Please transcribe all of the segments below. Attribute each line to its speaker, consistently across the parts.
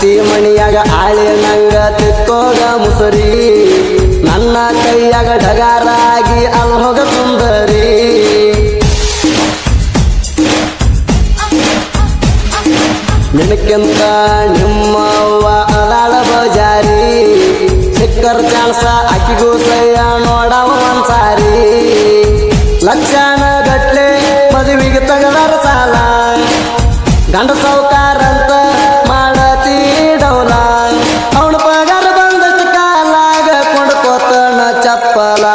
Speaker 1: ಅತ್ತಿ ಮಣಿಯಾಗ ಆಳಿ ನಂಗ ತಿಕ್ಕೋಗ ಮುಸುರಿ ನನ್ನ ಕೈಯಾಗ ಢಗಾರಾಗಿ ಅಲ್ಲಿ ಹೋಗ ಸುಂದರಿ ನಿನಕ್ಕಿಂತ ನಿಮ್ಮವ್ವ ಅದಾಳ ಬಜಾರಿ ಸಿಕ್ಕರ್ ಚಾನ್ಸ ಅಕ್ಕಿಗೂ ಸಯ್ಯ ನೋಡವ ಒಂದ್ಸಾರಿ ಲಕ್ಷಣ ಗಟ್ಲೆ ಮದುವೆಗೆ ತಗದಾರ ಸಾಲ ಗಂಡ ಸೌಕಾರಂತ ಮಾಡತಿ ಡೌಲ ಅವನ ಪಗಾರ ಬಂದಷ್ಟು ಕಾಲಾಗ ಕೊಂಡ್ಕೋತನ ಚಪ್ಪಲ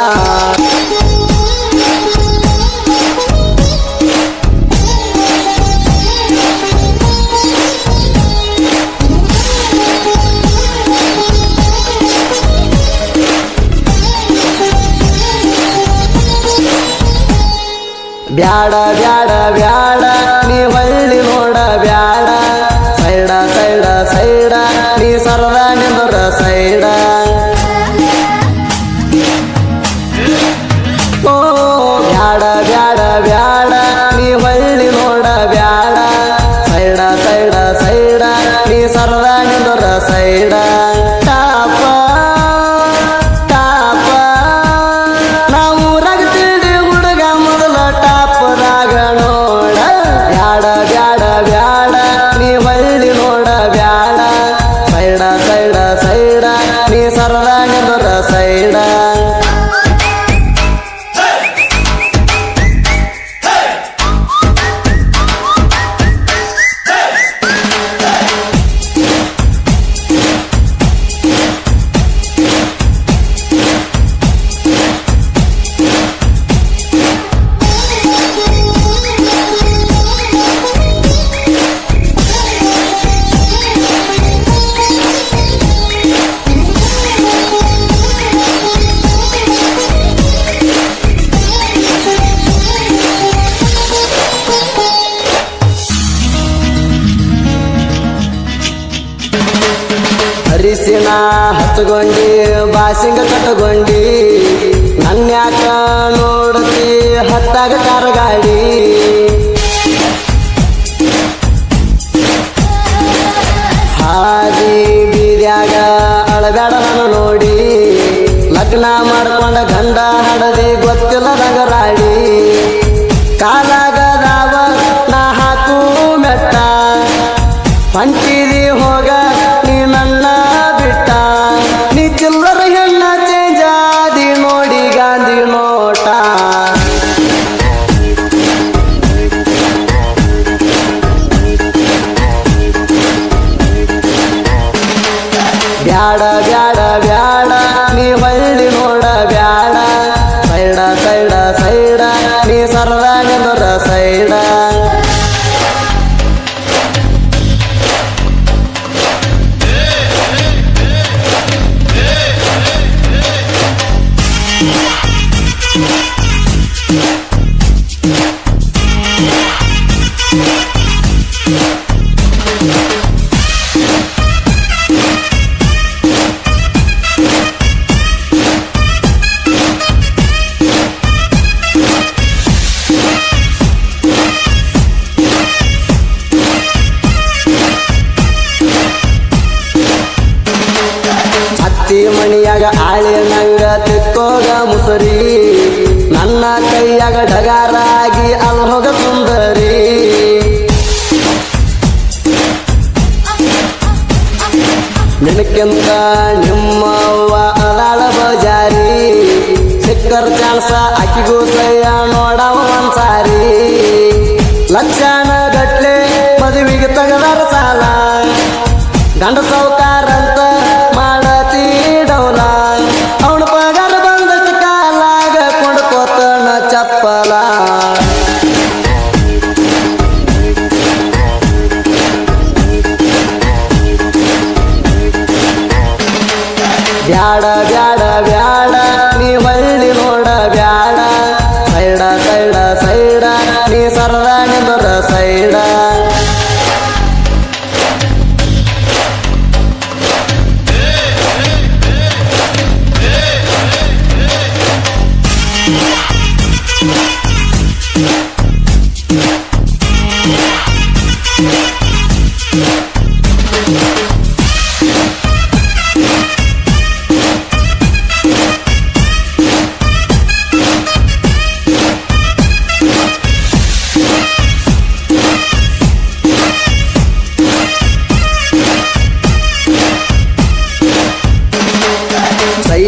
Speaker 1: ಬ್ಯಾಡ ಬ್ಯಾಡ ಬ್ಯಾಡ ನೀ ಹೊಳ್ಳಿ ನೋಡ ಬ್ಯಾಡ ಸೈಡ ಸೈಡ ಸೈಡ ನೀ ಸರದ ನಿಂದರ ಸೈಡ ಓ ಬ್ಯಾಡ ಬ್ಯಾಡ ಬ್ಯಾಡ ನೀ ಹೊಳ್ಳಿ ನೋಡ ಬ್ಯಾಡ ಸೈಡ ಸೈಡ ಸೈಡ ನೀ ಸರದ ನಿಂದರ ಸೈಡ ಟಾಪ ಟಾಪ ನಾವು ರಗತಿಡಿ ಹುಡುಗ ಮೊದಲ ಟಾಪದಾಗ ನೋಡ ಬ್ಯಾಡ ಬ್ಯಾಡ ಬ್ಯಾಡ ನೀ ಹೊಳ್ಳಿ ನೋಡ ಬ್ಯಾಡ ಸೈಡ ಸೈಡ ಸೈಡ ನೀ ಸರದ ನಿಂದರ ಸೈಡ ಹರಿಸಿನ ಹಚ್ಚಗೊಂಡಿ ಬಾಸಿಂಗ ಕಟ್ಟಗೊಂಡಿ ನನ್ಯಾಕ ನೋಡ್ತಿ ಹತ್ತಾಗ ಕಾರ್ಗಾಡಿ ಹಾದಿ ಬೀದ್ಯಾಗ ಅಳಬ್ಯಾಡ ನಾನು ನೋಡಿ ಲಗ್ನ ಮಾಡ್ಕೊಂಡ ಗಂಡ ಹಡದಿ ಗೊತ್ತಿಲ್ಲ ನಗರಾಡಿ ಕಾಲಾಗದಾವ ನಾ ಹಾಕು ಮೆಟ್ಟ ಹೊಂಟಿದಿ ಹೋಗ ನೀ ನನ್ನ ಬಿಟ್ಟ ನೀ ಚಿಲ್ಲರ ಹೆಣ್ಣ ಚೇಂಜಾದಿ ನೋಡಿ ಗಾಂಧಿ ನೋಟ ಬ್ಯಾಡ ಬ್ಯಾಡ ಬ್ಯಾಡ ನೀ ಹೊಳ್ಳಿ ನೋಡ ಬ್ಯಾಡ ಸೈಡ ಸೈಡ ಸೈಡ ನೀ ಸರದ ನಿಂದರ ಸೈಡ ಅತ್ತಿ ಮಣಿಯಾಗ ಆಳಿ ನಂಗ ತಿಕ್ಕೋಗ ಮುಸುರಿ ನನ್ನ ಕೈಯಾಗ ಢಗಾರಾಗಿ ಅಲ್ಲಿ ಹೋಗ ಸುಂದರಿ ನಿನಕ್ಕಿಂತ ನಿಮ್ಮವ್ವ ಅದಾಳ ಬಜಾರಿ ಸಿಕ್ಕರ್ ಚಾನ್ಸ ಅಕ್ಕಿಗೂ ಸಯ್ಯ ನೋಡವ ಒಂದ್ಸಾರಿ ಲಕ್ಷಣ ಗಟ್ಲೆ ಮದುವೆಗೆ ತಗದಾರ ಸಾಲ ಗಂಡ ಸೌಕಾರಂತ ಮಾಡತಿ ಡೌಲ ಅವನ ಪಗಾರ ಬಂದಷ್ಟು ಕಾಲಾಗ ಕೊಂಡ್ಕೋತನ ಚಪ್ಪಲ ಬ್ಯಾಡ ಬ್ಯಾಡ ಬ್ಯಾಡ ನೀ ಹೊಳ್ಳಿ ನೋಡ ಬ್ಯಾಡ ಸೈಡ ಸೈಡ ಸೈಡ ನೀ ಸರದ ನಿಂದರ ಸೈಡ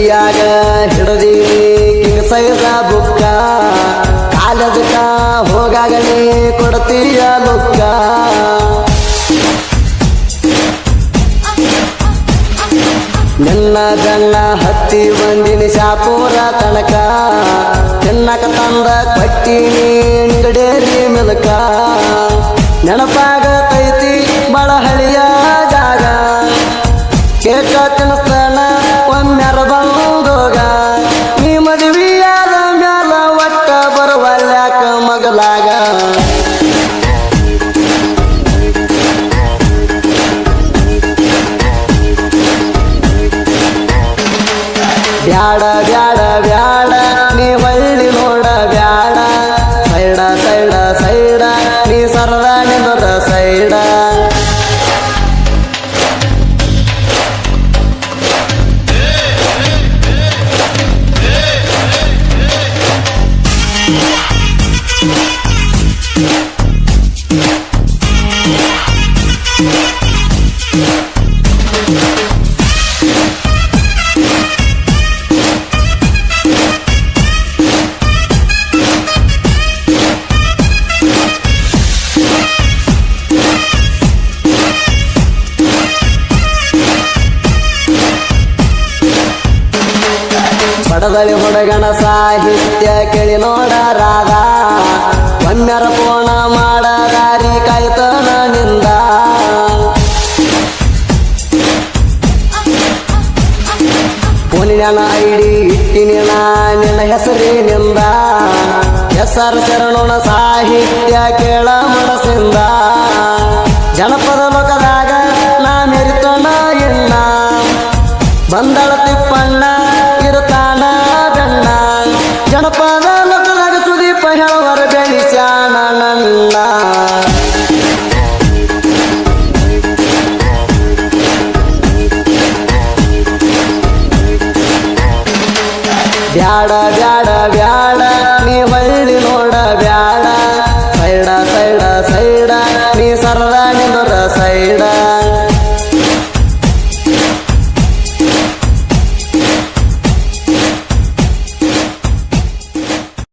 Speaker 1: ಕೈಯಾಗ ಹಿಡದಿ ಕಿಂಗ್ ಸೈಜ ಬುಕ್ಕ ಕಾಲೇಜಕ್ಕ ಹೋಗಾಗಲಿ ಕೊಡ್ತೀಯ ಲುಕ್ಕ ನಿನ್ನ ಜನ್ನ ಹತ್ತಿ ಬಂದಿನಿ ಶಾಪೂರ ತನಕ ತಿನ್ನಕ ತಂದ ಕಟ್ಟಿನಿ ನಿಗಡೇರಿ ಮಿಲ್ಕ ನೆನಪಾಗತೈತಿ ಬಳ ಹಳಿಯ ಜಾಗ ಕೇಕ ತಿನ್ನಿಸ್ತಾನ ಒಮ್ಮೆರ ಬಂದೋಗ ನೀ ಮದುವೆಯಾದ ಮ್ಯಾಲ ಒಟ್ಟ ಬರುವಲ್ಯಾಕ ಮಗಲಾಗ ಬ್ಯಾಡ ಬ್ಯಾಡ ಬ್ಯಾಡ ನೀ ಹೊಳ್ಳಿ ನೋಡ ಬ್ಯಾಡ ಸೈಡ ಸೈಡ ಸೈಡ ನೀ ಸರದ ನಿಂದದ ಸೈಡ ಪಡದಳಿ ಹುಡುಗನ ಸಾಹಿತ್ಯ ಕೇಳಿ ನೋಡ ರಾಧ ಒಮ್ಮೆರ ಪೋಣ ಮಾಡ ದಾರಿ ಕಾಯ್ತನ ನಿಂದ ಫೋನಿನ ಐಡಿ ಇಟ್ಟಿನ ನಿನ್ನ ಹೆಸರಿನಿಂದ ಹೆಸರು ಶರಣುನ ಸಾಹಿತ್ಯ ಕೇಳ ಮನಸ್ಸಿಂದ